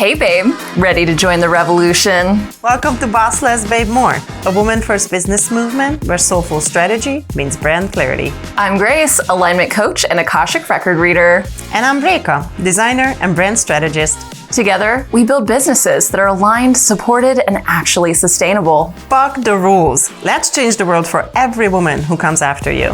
Hey babe, ready to join the revolution? Welcome to Boss Less Babe More, a woman-first business movement where soulful strategy means brand clarity. I'm Grace, alignment coach and Akashic record reader. And I'm Reka, designer and brand strategist. Together, we build businesses that are aligned, supported, and actually sustainable. Fuck the rules. Let's change the world for every woman who comes after you.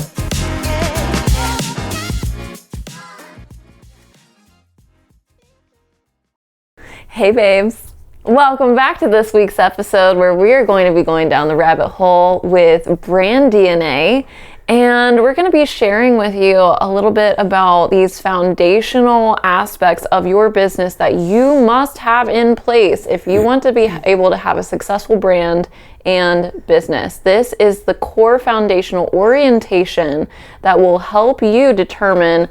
Hey babes, welcome back to this week's episode where we are going to be going down the rabbit hole with brand DNA, and we're going to be sharing with you a little bit about these foundational aspects of your business that you must have in place if you want to be able to have a successful brand and business. This is the core foundational orientation that will help you determine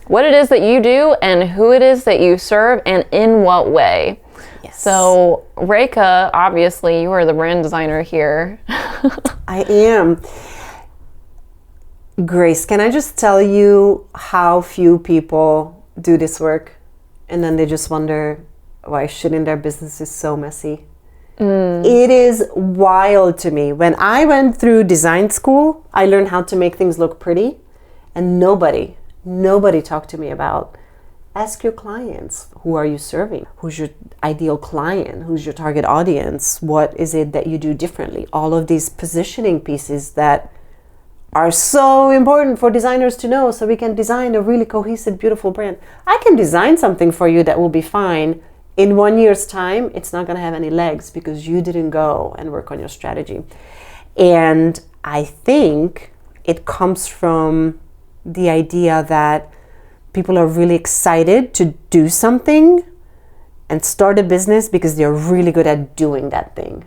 what it is that you do and who it is that you serve and in what way. Yes. So Reka, obviously you are the brand designer here. I am. Grace, can I just tell you how few people do this work and then they just wonder why shit in their business is so messy? It is wild to me. When I went through design school, I learned how to make things look pretty, and nobody talked to me about ask your clients, who are you serving? Who's your ideal client? Who's your target audience? What is it that you do differently? All of these positioning pieces that are so important for designers to know so we can design a really cohesive, beautiful brand. I can design something for you that will be fine. In 1 year's time, it's not going to have any legs because you didn't go and work on your strategy. And I think it comes from the idea that people are really excited to do something and start a business because they're really good at doing that thing.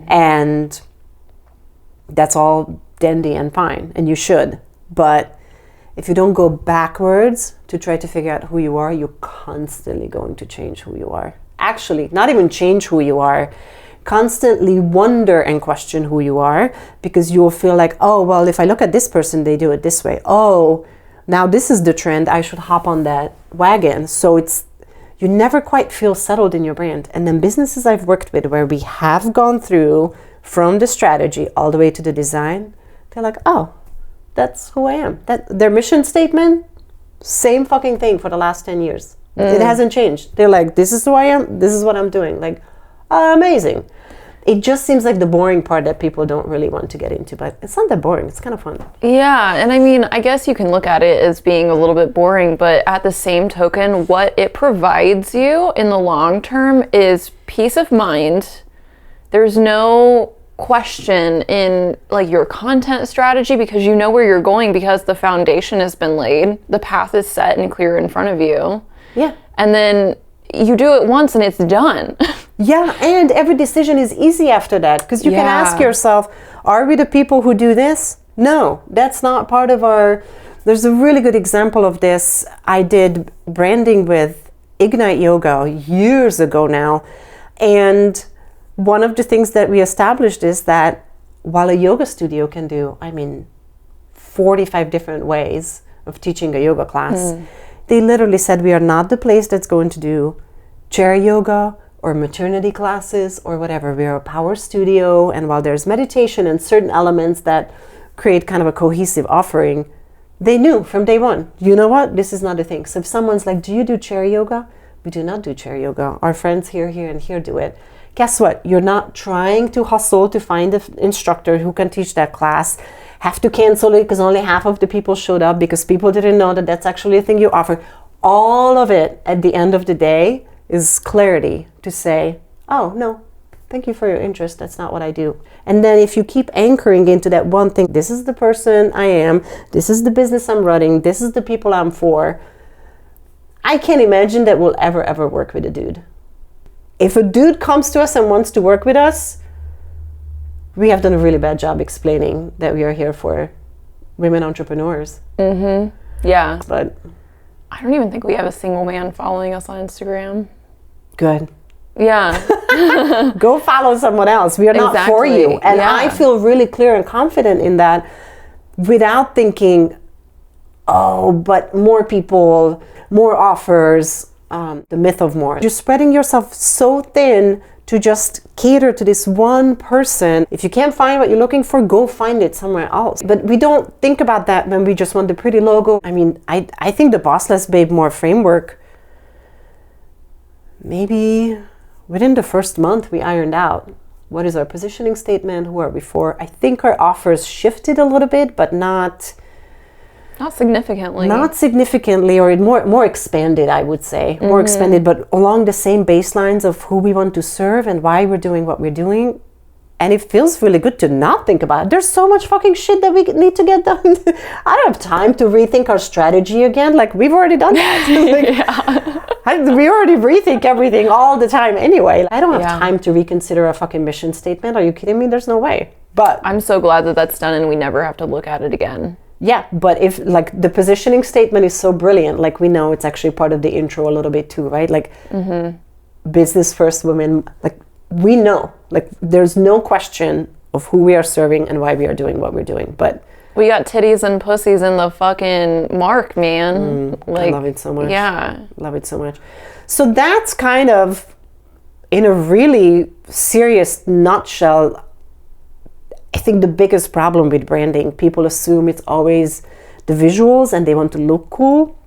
And that's all dandy and fine, and you should. But if you don't go backwards to try to figure out who you are, you're constantly going to change who you are. Actually, not even change who you are, constantly wonder and question who you are, because you'll feel like, oh, well, if I look at this person, they do it this way. Oh, now this is the trend, I should hop on that wagon. So you never quite feel settled in your brand. And then businesses I've worked with where we have gone through from the strategy all the way to the design, they're like, oh, that's who I am. Their mission statement, same fucking thing for the last 10 years. It hasn't changed. They're like, this is who I am, this is what I'm doing. Like, amazing. It just seems like the boring part that people don't really want to get into, but it's not that boring. It's kind of fun. Yeah, and I mean, I guess you can look at it as being a little bit boring, but at the same token, what it provides you in the long term is peace of mind. There's no question in like your content strategy because you know where you're going because the foundation has been laid. The path is set and clear in front of you. Yeah. And then you do it once and it's done. Yeah, and every decision is easy after that because you can ask yourself, are we the people who do this? No, that's not part of our... There's a really good example of this. I did branding with Ignite Yoga years ago now, and one of the things that we established is that while a yoga studio can do, 45 different ways of teaching a yoga class, they literally said we are not the place that's going to do chair yoga or maternity classes or whatever. We are a power studio, and while there's meditation and certain elements that create kind of a cohesive offering, they knew from day one, you know what, this is not a thing. So if someone's like, do you do chair yoga? We do not do chair yoga. Our friends here, and here do it. Guess what? You're not trying to hustle to find an instructor who can teach that class, have to cancel it because only half of the people showed up because people didn't know that that's actually a thing you offer. All of it at the end of the day is clarity to say, oh, no, thank you for your interest. That's not what I do. And then if you keep anchoring into that one thing, this is the person I am, this is the business I'm running, this is the people I'm for, I can't imagine that we'll ever work with a dude. If a dude comes to us and wants to work with us, we have done a really bad job explaining that we are here for women entrepreneurs. Yeah. But I don't even think we have a single man following us on Instagram. good. Yeah. Go follow someone else. We are not for you. And I feel really clear and confident in that without thinking, oh, but more people, more offers, the myth of more. You're spreading yourself so thin to just cater to this one person. If you can't find what you're looking for, go find it somewhere else. But we don't think about that when we just want the pretty logo. I mean, I think the Boss Less Babe More framework, maybe within the first month we ironed out. What is our positioning statement? Who are we for? I think our offers shifted a little bit, but not significantly. Not significantly, or more expanded, I would say. More expanded, but along the same baselines of who we want to serve and why we're doing what we're doing. And it feels really good to not think about it. There's so much fucking shit that we need to get done. I don't have time to rethink our strategy again. Like, we've already done that. We already rethink everything all the time anyway. I don't have time to reconsider a fucking mission statement. Are you kidding me? There's no way. But I'm so glad that that's done and we never have to look at it again. Yeah, but if like the positioning statement is so brilliant, like we know it's actually part of the intro a little bit too, right? Like business first women, like we know, like there's no question of who we are serving and why we are doing what we're doing. But we got titties and pussies in the fucking mark, man. I love it so much. Yeah. Love it so much. So that's kind of, in a really serious nutshell, I think the biggest problem with branding, people assume it's always the visuals and they want to look cool.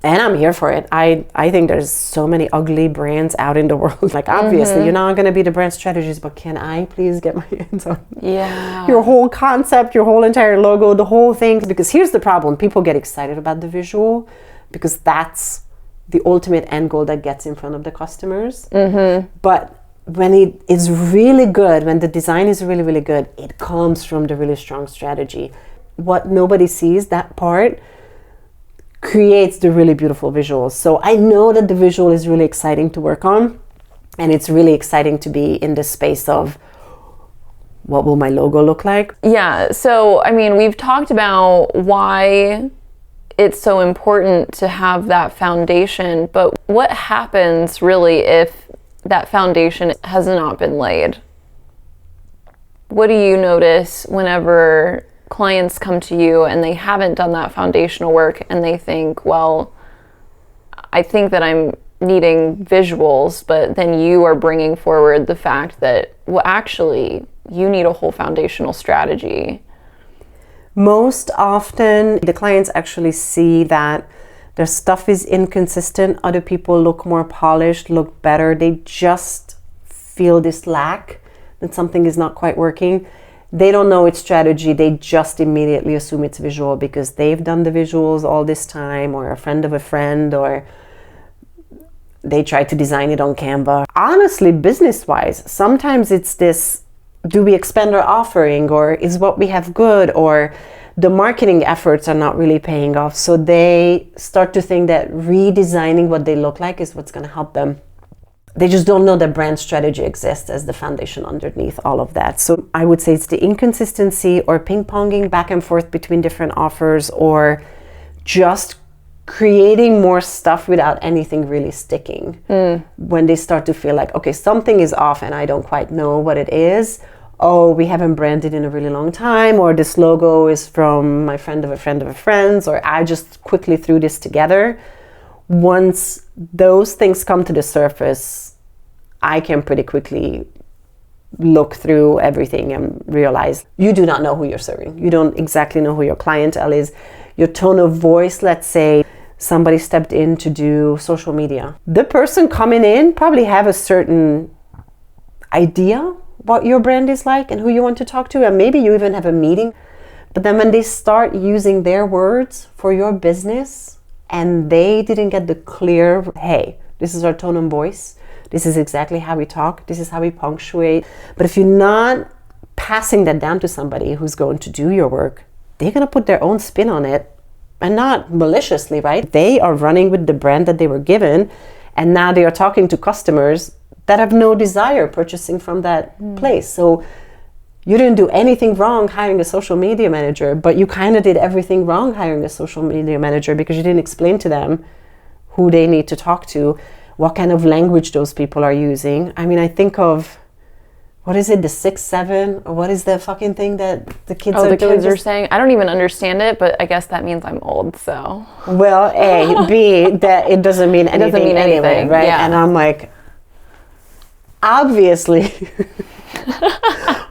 And I'm here for it. I think there's so many ugly brands out in the world. Like, obviously, you're not going to be the brand strategist, but can I please get my hands on your whole concept, your whole entire logo, the whole thing? Because here's the problem. People get excited about the visual because that's the ultimate end goal that gets in front of the customers. But when it is really good, when the design is really, really good, it comes from the really strong strategy. What nobody sees, that part, creates the really beautiful visuals. So I know that the visual is really exciting to work on, and it's really exciting to be in the space of what will my logo look like? Yeah, so I mean, we've talked about why it's so important to have that foundation, but what happens really if that foundation has not been laid? What do you notice whenever clients come to you and they haven't done that foundational work and they think, well, I think that I'm needing visuals, but then you are bringing forward the fact that, well, actually, you need a whole foundational strategy? Most often, the clients actually see that their stuff is inconsistent. Other people look more polished, look better. They just feel this lack, that something is not quite working. They don't know it's strategy. They just immediately assume it's visual because they've done the visuals all this time, or a friend of a friend, or they tried to design it on Canva. Honestly, business-wise, sometimes it's this, do we expand our offering, or is what we have good, or the marketing efforts are not really paying off. So they start to think that redesigning what they look like is what's going to help them. They just don't know that brand strategy exists as the foundation underneath all of that. So I would say it's the inconsistency or ping-ponging back and forth between different offers, or just creating more stuff without anything really sticking. When they start to feel like, okay, something is off and I don't quite know what it is. Oh, we haven't branded in a really long time, or this logo is from my friend of a friend of a friend's, or I just quickly threw this together. Once those things come to the surface, I can pretty quickly look through everything and realize you do not know who you're serving. You don't exactly know who your clientele is. Your tone of voice, let's say somebody stepped in to do social media. The person coming in probably have a certain idea what your brand is like and who you want to talk to, and maybe you even have a meeting. But then when they start using their words for your business and they didn't get the clear, hey, this is our tone and voice, this is exactly how we talk, this is how we punctuate. But if you're not passing that down to somebody who's going to do your work, they're going to put their own spin on it, and not maliciously, right? They are running with the brand that they were given, and now they are talking to customers that have no desire purchasing from that place. So you didn't do anything wrong hiring a social media manager, but you kind of did everything wrong hiring a social media manager because you didn't explain to them who they need to talk to, what kind of language those people are using. I mean, I think of what is it, the 6-7, or what is the fucking thing that the kids are the doing? kids are saying? I don't even understand it, but I guess that means I'm old, so. Well, A, B, that it doesn't mean anything, doesn't mean anyway, anything, right? yeah. And I'm like, obviously,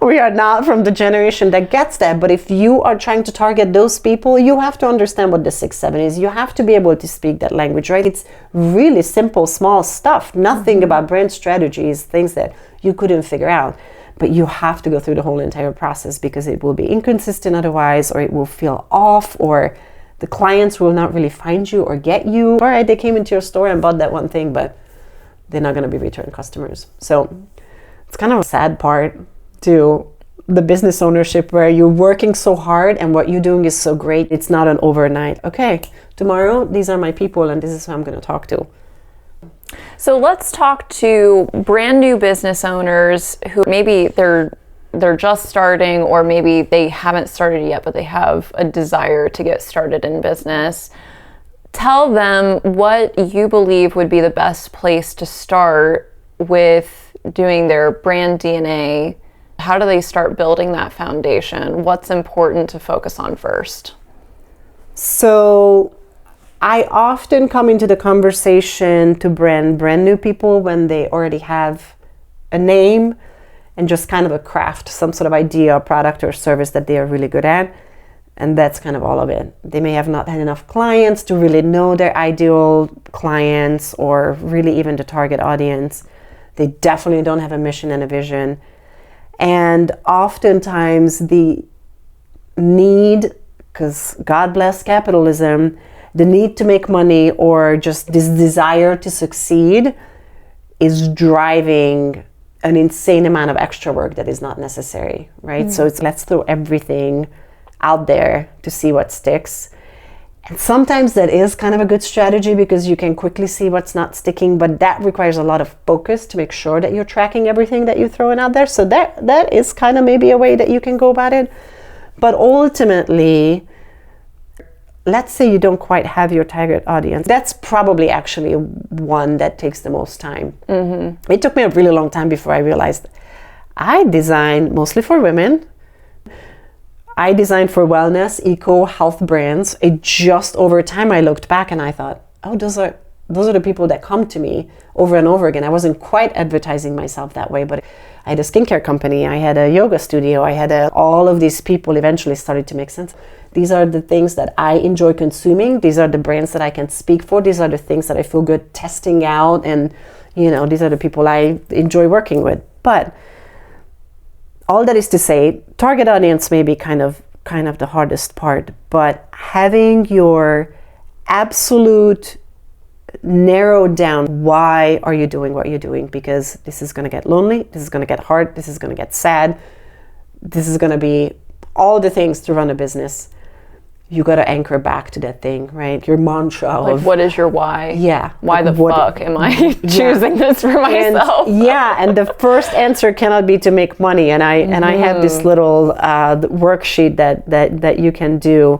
we are not from the generation that gets that. But if you are trying to target those people, you have to understand what the 6-7 is. You have to be able to speak that language, right? It's really simple, small stuff. Nothing about brand strategies, things that you couldn't figure out. But you have to go through the whole entire process, because it will be inconsistent otherwise, or it will feel off, or the clients will not really find you or get you. All right, they came into your store and bought that one thing, but they're not going to be return customers. So it's kind of a sad part to the business ownership, where you're working so hard and what you're doing is so great. It's not an overnight, okay, tomorrow, these are my people and this is who I'm going to talk to. So let's talk to brand new business owners who maybe they're just starting, or maybe they haven't started yet, but they have a desire to get started in business. Tell them what you believe would be the best place to start with doing their brand DNA. How do they start building that foundation? What's important to focus on first? So I often come into the conversation to brand new people when they already have a name and just kind of a craft, some sort of idea, product or service that they are really good at. And that's kind of all of it. They may have not had enough clients to really know their ideal clients, or really even the target audience. They definitely don't have a mission and a vision. And oftentimes the need, because God bless capitalism, the need to make money, or just this desire to succeed, is driving an insane amount of extra work that is not necessary, right? So it's, let's throw everything out there to see what sticks. And sometimes that is kind of a good strategy, because you can quickly see what's not sticking, but that requires a lot of focus to make sure that you're tracking everything that you're throwing out there. So that is kind of maybe a way that you can go about it. But ultimately, let's say you don't quite have your target audience. That's probably actually one that takes the most time. It took me a really long time before I realized I design mostly for women. I designed for wellness, eco, health brands. It just over time I looked back and I thought, oh, those are the people that come to me over and over again. I wasn't quite advertising myself that way, but I had a skincare company, I had a yoga studio, I had all of these people eventually started to make sense. These are the things that I enjoy consuming. These are the brands that I can speak for. These are the things that I feel good testing out. And, these are the people I enjoy working with. But all that is to say, target audience may be kind of the hardest part, but having your absolute narrowed down why are you doing what you're doing, because this is going to get lonely, this is going to get hard, this is going to get sad, this is going to be all the things to run a business. You got to anchor back to that thing, right? Your mantra of what is your why? Yeah. Why the fuck am I choosing this for myself? And the first answer cannot be to make money. And I have this little worksheet that you can do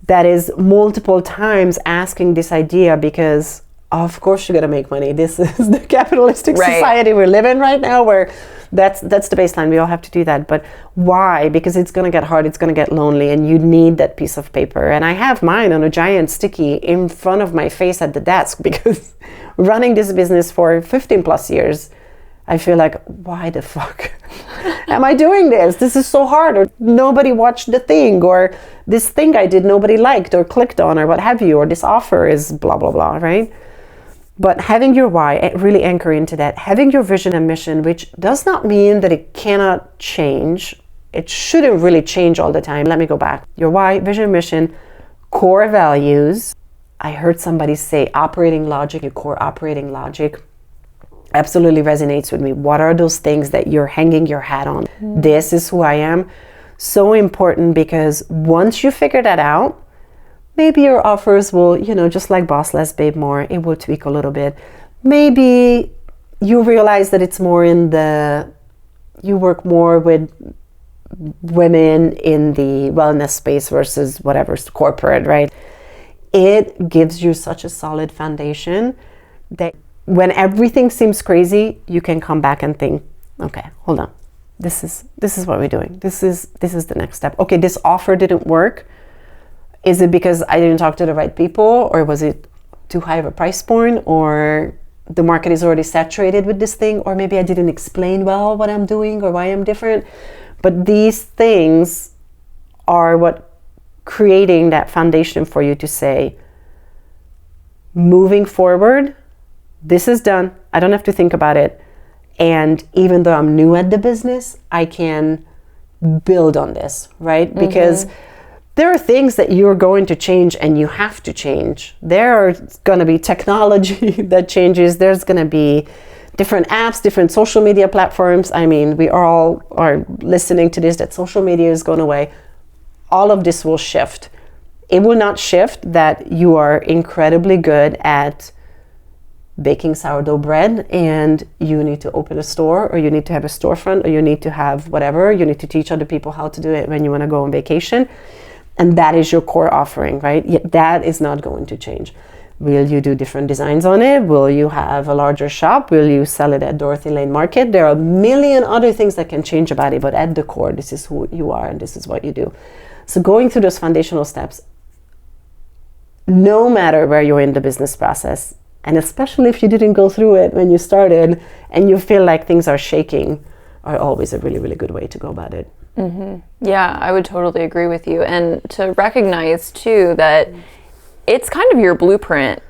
that is multiple times asking this idea, because of course you got to make money. This is the capitalistic society we're living right now, where that's the baseline. We all have to do that. But why? Because it's going to get hard. It's going to get lonely, and you need that piece of paper. And I have mine on a giant sticky in front of my face at the desk, because running this business for 15 plus years, I feel like, why the fuck am I doing this? This is so hard. Or nobody watched the thing, or this thing I did nobody liked or clicked on, or what have you, or this offer is blah, blah, blah, right? But having your why, really anchor into that. Having your vision and mission, which does not mean that it cannot change. It shouldn't really change all the time. Let me go back. Your why, vision, mission, core values. I heard somebody say operating logic, your core operating logic absolutely resonates with me. What are those things that you're hanging your hat on? This is who I am. So important, because once you figure that out, maybe your offers will, just like Boss Less, Babe More, it will tweak a little bit. Maybe you realize that it's more you work more with women in the wellness space versus whatever's corporate, right? It gives you such a solid foundation that when everything seems crazy, you can come back and think, okay, hold on. this is what we're doing. This is the next step. Okay, this offer didn't work. Is it because I didn't talk to the right people, or was it too high of a price point, or the market is already saturated with this thing, or maybe I didn't explain well what I'm doing or why I'm different? But these things are what creating that foundation for you to say, moving forward, this is done. I don't have to think about it. And even though I'm new at the business, I can build on this, right? Because there are things that you're going to change and you have to change. There are going to be technology that changes. There's going to be different apps, different social media platforms. I mean, we all are listening to this, that social media is going away. All of this will shift. It will not shift that you are incredibly good at baking sourdough bread and you need to open a store, or you need to have a storefront, or you need to have whatever. You need to teach other people how to do it when you want to go on vacation. And that is your core offering, right? Yet that is not going to change. Will you do different designs on it? Will you have a larger shop? Will you sell it at Dorothy Lane Market? There are a million other things that can change about it, but at the core, this is who you are and this is what you do. So going through those foundational steps, no matter where you're in the business process, and especially if you didn't go through it when you started and you feel like things are shaking, are always a really, really good way to go about it. Yeah, I would totally agree with you. And to recognize too that it's kind of your blueprint.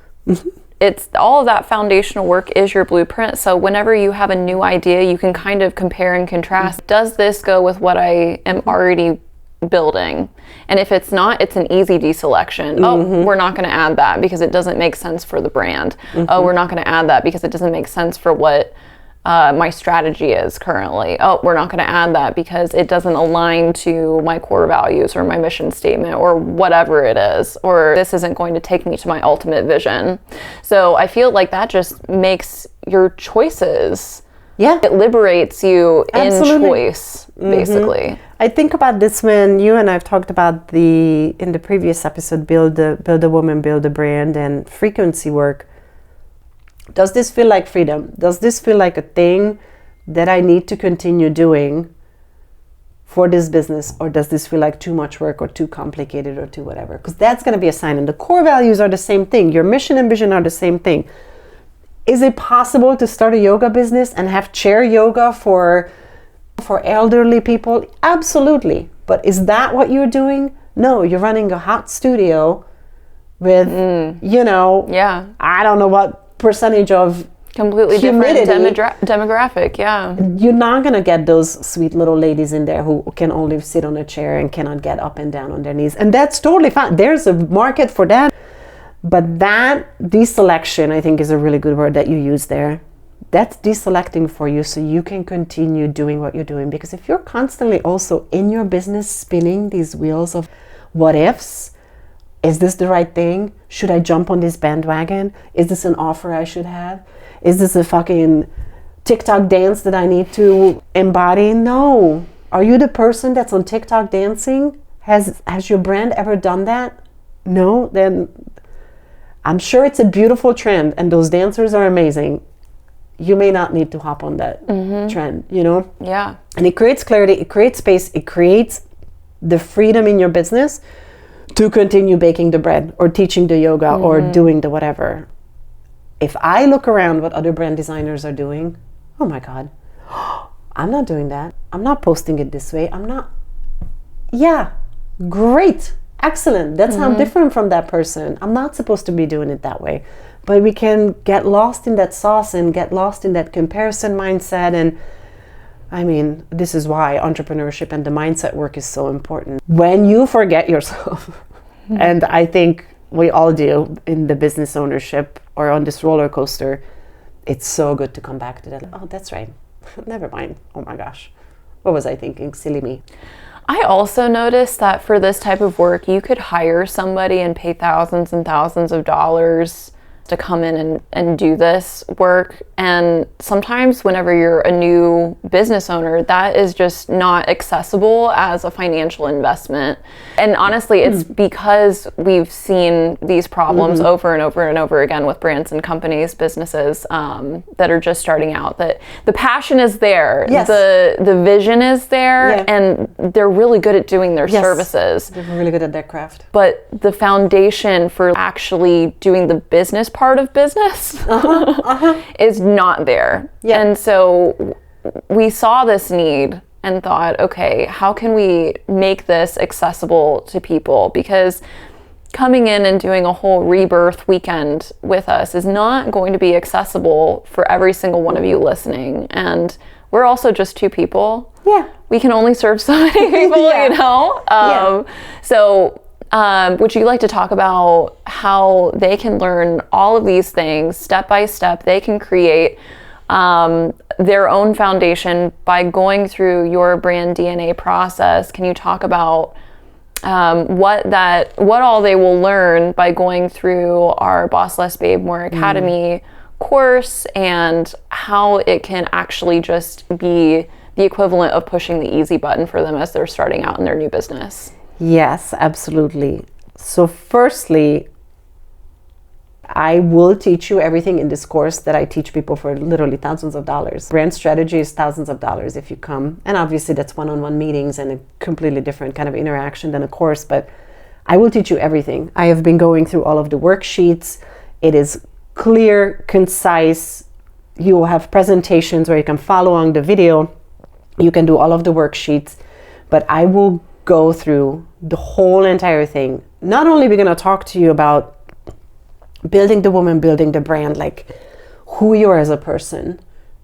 It's all of that foundational work is your blueprint. So whenever you have a new idea, you can kind of compare and contrast. Does this go with what I am already building? And if it's not, it's an easy deselection. Oh, we're not going to add that because it doesn't make sense for the brand. Oh, we're not going to add that because it doesn't make sense for what my strategy is currently. Oh, we're not going to add that because it doesn't align to my core values or my mission statement or whatever it is, or this isn't going to take me to my ultimate vision. So I feel like that just makes your choices. Yeah. It liberates you Absolutely. in choice, basically. I think about this when you and I've talked about in the previous episode, build a woman, build a brand, and frequency work. Does this feel like freedom? Does this feel like a thing that I need to continue doing for this business? Or does this feel like too much work or too complicated or too whatever? Because that's going to be a sign. And the core values are the same thing. Your mission and vision are the same thing. Is it possible to start a yoga business and have chair yoga for elderly people? Absolutely. But is that what you're doing? No, you're running a hot studio with, Yeah. I don't know what percentage of Completely humidity. different demographic, yeah. You're not going to get those sweet little ladies in there who can only sit on a chair and cannot get up and down on their knees. And that's totally fine. There's a market for that. But that deselection, I think, is a really good word that you use there. That's deselecting for you so you can continue doing what you're doing. Because if you're constantly also in your business spinning these wheels of what ifs, is this the right thing? Should I jump on this bandwagon? Is this an offer I should have? Is this a fucking TikTok dance that I need to embody? No. Are you the person that's on TikTok dancing? Has your brand ever done that? No? Then I'm sure it's a beautiful trend and those dancers are amazing. You may not need to hop on that trend, Yeah. And it creates clarity, it creates space, it creates the freedom in your business to continue baking the bread or teaching the yoga or doing the whatever. If I look around what other brand designers are doing, oh my God, I'm not doing that. I'm not posting it this way. Yeah, great, excellent. That's how I'm different from that person. I'm not supposed to be doing it that way. But we can get lost in that sauce and get lost in that comparison mindset. And I mean, this is why entrepreneurship and the mindset work is so important. When you forget yourself, and I think we all do in the business ownership or on this roller coaster, it's so good to come back to that. Oh, that's right. Never mind. Oh my gosh. What was I thinking? Silly me. I also noticed that for this type of work, you could hire somebody and pay thousands and thousands of dollars to come in and do this work. And sometimes whenever you're a new business owner, that is just not accessible as a financial investment. And honestly, it's because we've seen these problems over and over and over again with brands and companies, businesses that are just starting out, that the passion is there, Yes. the vision is there, Yeah. and they're really good at doing their services. They're really good at their craft. But the foundation for actually doing the business part of business is not there. Yeah. And so we saw this need and thought, okay, how can we make this accessible to people? Because coming in and doing a whole rebirth weekend with us is not going to be accessible for every single one of you listening. And we're also just two people. Yeah. We can only serve so many people, Yeah. you know? So would you like to talk about how they can learn all of these things step by step? They can create their own foundation by going through your brand DNA process. Can you talk about what all they will learn by going through our Boss Less Babe More Academy course, and how it can actually just be the equivalent of pushing the easy button for them as they're starting out in their new business? Yes, absolutely. So firstly, I will teach you everything in this course that I teach people for literally thousands of dollars. Brand strategy is thousands of dollars if you come. And obviously that's one-on-one meetings and a completely different kind of interaction than a course, but I will teach you everything. I have been going through all of the worksheets. It is clear, concise. You will have presentations where you can follow along the video. You can do all of the worksheets, but I will go through the whole entire thing. Not only are we going to talk to you about building the woman, building the brand, like who you are as a person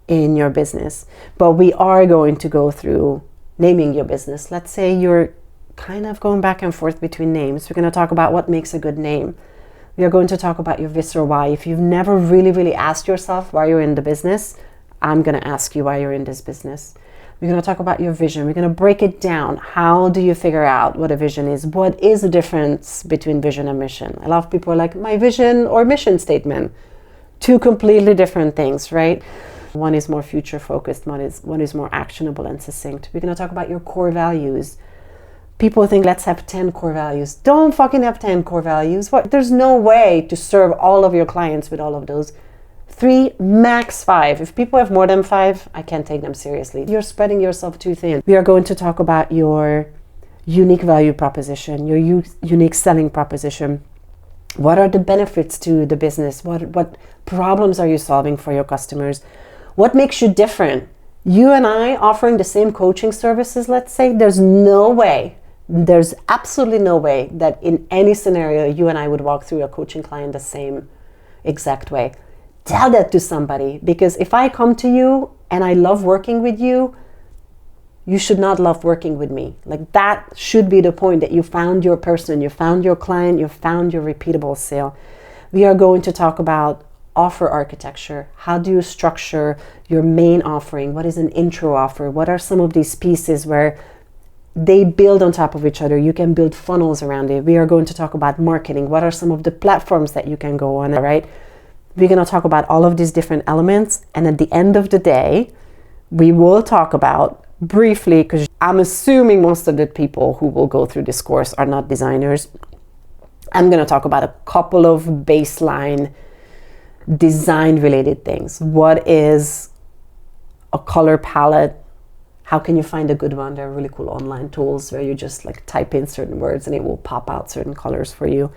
in your business, but we are going to go through naming your business. Let's say you're kind of going back and forth between names. We're going to talk about what makes a good name. We are going to talk about your visceral why. If you've never really asked yourself why you're in the business, I'm going to ask you why you're in this business. We're going to talk about your vision. We're going to break it down. How do you figure out what a vision is? What is the difference between vision and mission? A lot of people are like, my vision or mission statement. Two completely different things, right? One is more future focused. One is more actionable and succinct. We're going to talk about your core values. People think, let's have 10 core values. Don't fucking have 10 core values. What? There's no way to serve all of your clients with all of those. 3, max 5. If people have more than 5, I can't take them seriously. You're spreading yourself too thin. We are going to talk about your unique value proposition, your unique selling proposition. What are the benefits to the business? What problems are you solving for your customers? What makes you different? You and I offering the same coaching services, let's say, there's absolutely no way that in any scenario you and I would walk through a coaching client the same exact way. Tell that to somebody, because if I come to you and I love working with you, you should not love working with me. Like, that should be the point, that you found your person, you found your client, you found your repeatable sale. We are going to talk about offer architecture. How do you structure your main offering? What is an intro offer? What are some of these pieces where they build on top of each other? You can build funnels around it. We are going to talk about marketing. What are some of the platforms that you can go on, right? We're going to talk about all of these different elements. And at the end of the day, we will talk about briefly, because I'm assuming most of the people who will go through this course are not designers. I'm going to talk about a couple of baseline design related things. What is a color palette? How can you find a good one? There are really cool online tools where you just like type in certain words and it will pop out certain colors for you.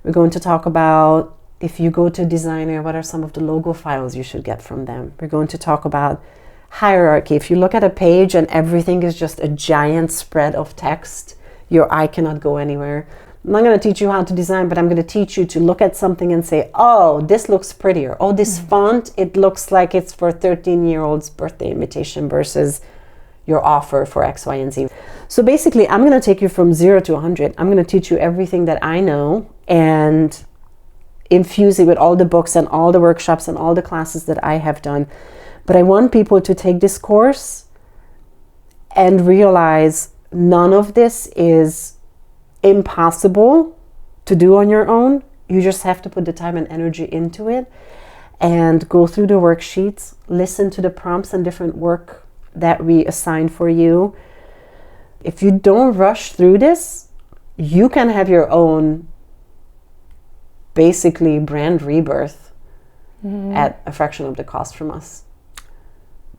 We're going to talk about, if you go to a designer, what are some of the logo files you should get from them? We're going to talk about hierarchy. If you look at a page and everything is just a giant spread of text, your eye cannot go anywhere. I'm not going to teach you how to design, but I'm going to teach you to look at something and say, oh, this looks prettier. Oh, this font, it looks like it's for a 13-year-old's birthday invitation versus your offer for X, Y, and Z. So basically, I'm going to take you from 0 to 100. I'm going to teach you everything that I know and infuse it with all the books and all the workshops and all the classes that I have done. But I want people to take this course and realize none of this is impossible to do on your own. You just have to put the time and energy into it and go through the worksheets, listen to the prompts and different work that we assign for you. If you don't rush through this, you can have your own basically brand rebirth at a fraction of the cost from us.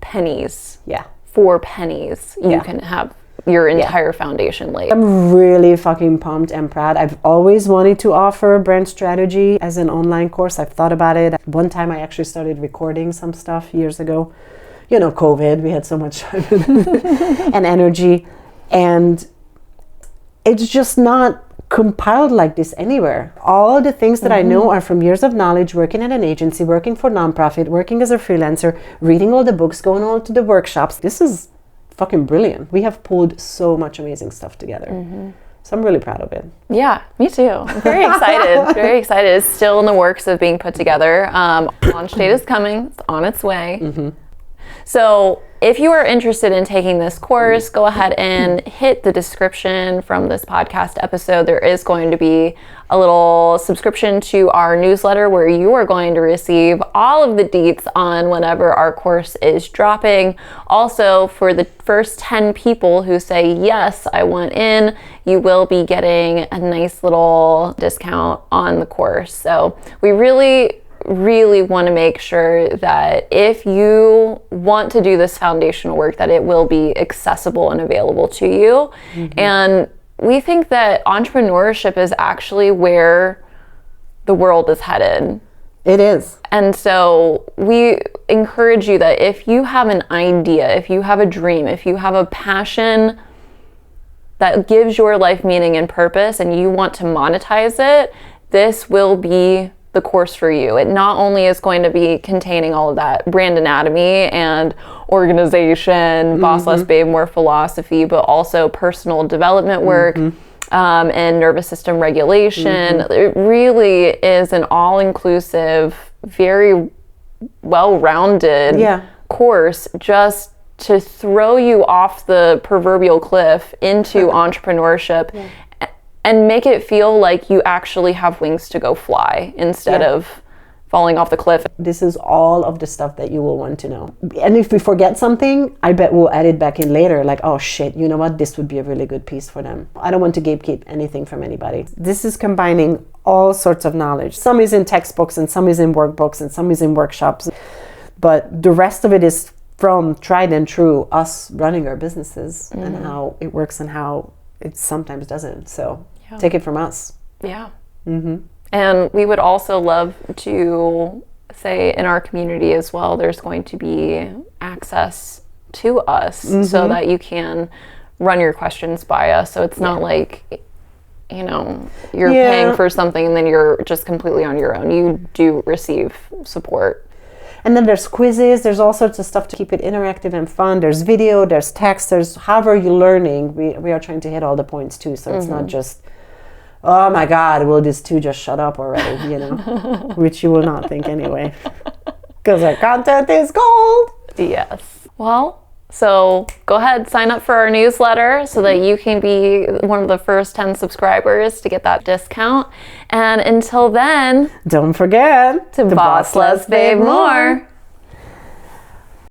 Pennies. Yeah. For pennies, you can have your entire foundation laid. I'm really fucking pumped and proud. I've always wanted to offer brand strategy as an online course. I've thought about it. One time I actually started recording some stuff years ago. You know, COVID, we had so much time and energy. And it's just not compiled like this anywhere. All the things that I know are from years of knowledge, working at an agency, working for nonprofit, working as a freelancer, reading all the books, going all to the workshops. This is fucking brilliant. We have pulled so much amazing stuff together. So I'm really proud of it. Yeah, me too. I'm very excited. Very excited. It's still in the works of being put together. Launch date is coming. It's on its way. So if you are interested in taking this course, go ahead and hit the description from this podcast episode. There is going to be a little subscription to our newsletter where you are going to receive all of the deets on whenever our course is dropping. Also, for the first 10 people who say, yes, I want in, you will be getting a nice little discount on the course. So we really want to make sure that if you want to do this foundational work, that it will be accessible and available to you. And we think that entrepreneurship is actually where the world is headed. It is. And so we encourage you that if you have an idea, if you have a dream, if you have a passion that gives your life meaning and purpose and you want to monetize it, this will be the course for you. It not only is going to be containing all of that brand anatomy and organization, boss less, babe more philosophy, but also personal development work and nervous system regulation. It really is an all-inclusive, very well-rounded course just to throw you off the proverbial cliff into entrepreneurship and make it feel like you actually have wings to go fly instead of falling off the cliff. This is all of the stuff that you will want to know. And if we forget something, I bet we'll add it back in later. Like, oh shit, you know what? This would be a really good piece for them. I don't want to gatekeep anything from anybody. This is combining all sorts of knowledge. Some is in textbooks and some is in workbooks and some is in workshops. But the rest of it is from tried and true, us running our businesses and how it works and how it sometimes doesn't. So take it from us. Yeah. And we would also love to say in our community as well, there's going to be access to us so that you can run your questions by us. So it's not like, you know, you're paying for something and then you're just completely on your own. You do receive support. And then there's quizzes, there's all sorts of stuff to keep it interactive and fun. There's video, there's text, there's however you're learning. We are trying to hit all the points too. So it's not just, oh my God, will these two just shut up already, you know, which you will not think anyway, because our content is gold. Yes. Well, so go ahead, sign up for our newsletter so that you can be one of the first 10 subscribers to get that discount. And until then, don't forget to boss less, babe more.